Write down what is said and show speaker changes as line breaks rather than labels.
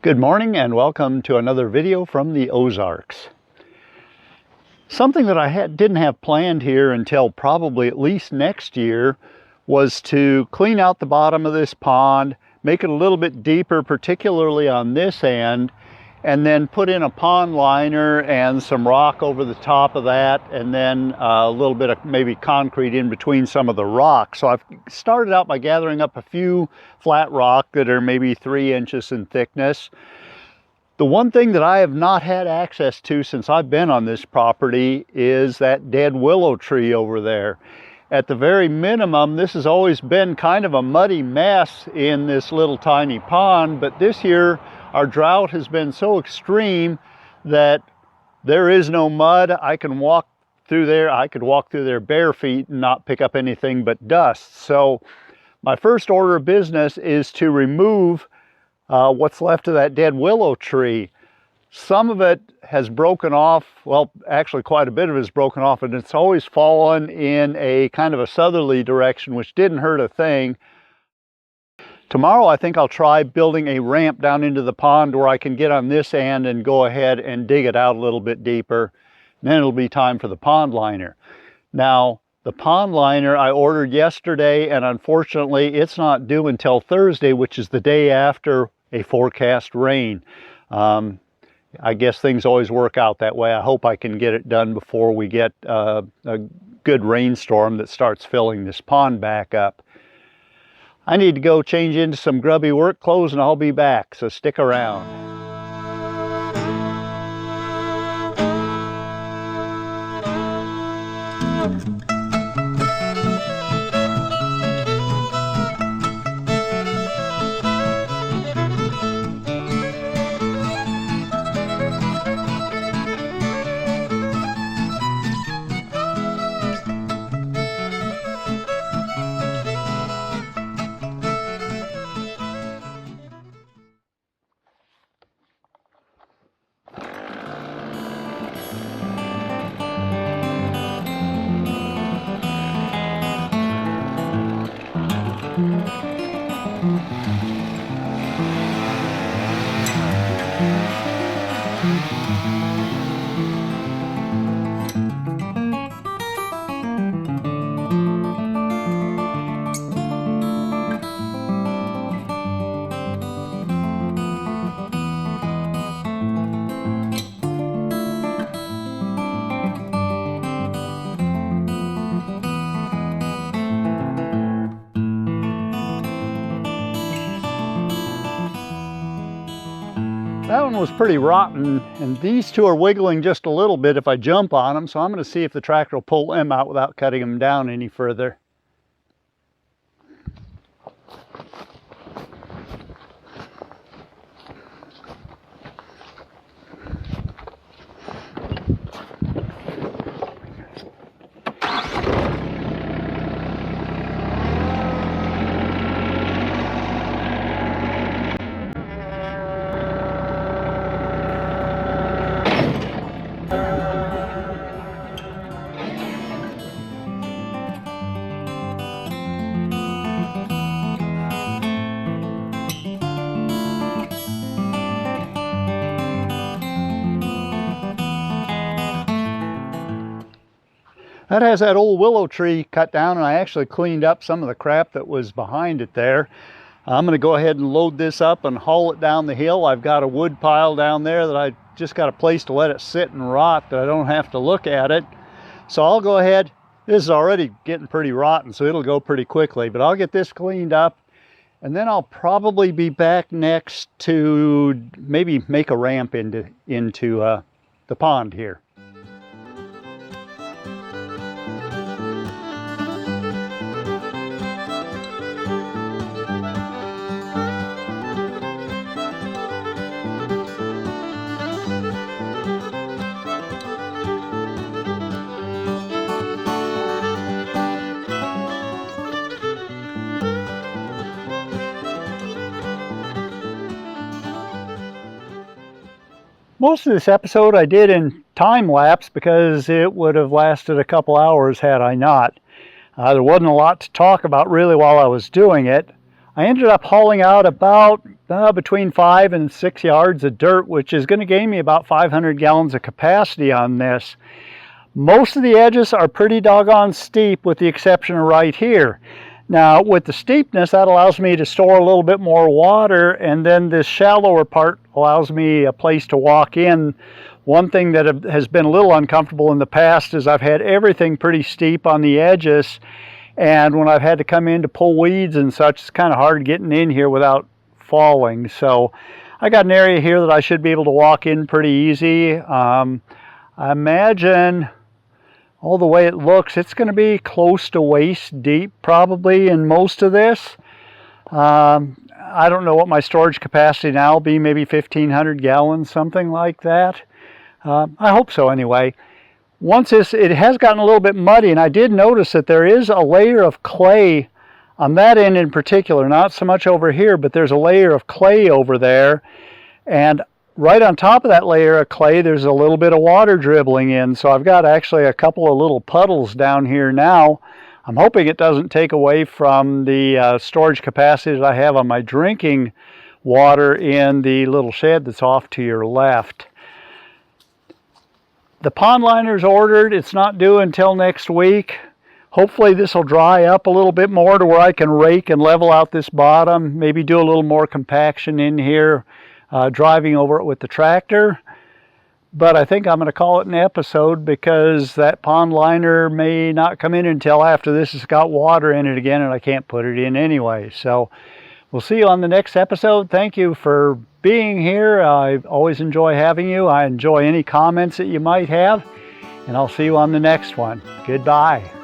Good morning and welcome to another video from the Ozarks. Something that I didn't have planned here until probably at least next year was to clean out the bottom of this pond, make it a little bit deeper, particularly on this end, and then put in a pond liner and some rock over the top of that, and then a little bit of maybe concrete in between some of the rocks. So I've started out by gathering up a few flat rock that are maybe 3 inches in thickness. The one thing that I have not had access to since I've been on this property is that dead willow tree over there. At the very minimum, this has always been kind of a muddy mess in this little tiny pond, but this year our drought has been so extreme that there is no mud. I can walk through there. I could walk through there bare feet and not pick up anything but dust. So my first order of business is to remove what's left of that dead willow tree. Some of it has broken off. Well, actually quite a bit of it is broken off, and it's always fallen in a kind of a southerly direction, which didn't hurt a thing. Tomorrow I think I'll try building a ramp down into the pond where I can get on this end and go ahead and dig it out a little bit deeper. And then it'll be time for the pond liner. Now, the pond liner I ordered yesterday, and unfortunately it's not due until Thursday, which is the day after a forecast rain. I guess things always work out that way. I hope I can get it done before we get a good rainstorm that starts filling this pond back up. I need to go change into some grubby work clothes and I'll be back, so stick around. That one was pretty rotten, and these two are wiggling just a little bit if I jump on them, so I'm going to see if the tractor will pull them out without cutting them down any further. That has that old willow tree cut down, and I actually cleaned up some of the crap that was behind it there. I'm going to go ahead and load this up and haul it down the hill. I've got a wood pile down there that I just got a place to let it sit and rot that I don't have to look at it. So I'll go ahead. This is already getting pretty rotten, so it'll go pretty quickly, but I'll get this cleaned up, and then I'll probably be back next to maybe make a ramp into the pond here. Most of this episode I did in time lapse because it would have lasted a couple hours had I not. There wasn't a lot to talk about really while I was doing it. I ended up hauling out about between 5 and 6 yards of dirt, which is going to gain me about 500 gallons of capacity on this. Most of the edges are pretty doggone steep with the exception of right here. Now with the steepness, that allows me to store a little bit more water, and then this shallower part allows me a place to walk in. One thing that has been a little uncomfortable in the past is I've had everything pretty steep on the edges, and when I've had to come in to pull weeds and such, it's kind of hard getting in here without falling. So I got an area here that I should be able to walk in pretty easy. I imagine, all the way it looks, it's going to be close to waist deep probably in most of this. I don't know what my storage capacity now will be, maybe 1,500 gallons, something like that. I hope so anyway. Once it has gotten a little bit muddy, and I did notice that there is a layer of clay on that end in particular, not so much over here, but there's a layer of clay over there, and right on top of that layer of clay, there's a little bit of water dribbling in. So I've got actually a couple of little puddles down here now. I'm hoping it doesn't take away from the storage capacity that I have on my drinking water in the little shed that's off to your left. The pond liner's ordered. It's not due until next week. Hopefully this will dry up a little bit more to where I can rake and level out this bottom, maybe do a little more compaction in here, driving over it with the tractor. But I think I'm going to call it an episode because that pond liner may not come in until after this has got water in it again, and I can't put it in anyway. So we'll see you on the next episode. Thank you for being here. I always enjoy having you. I enjoy any comments that you might have, and I'll see you on the next one. Goodbye.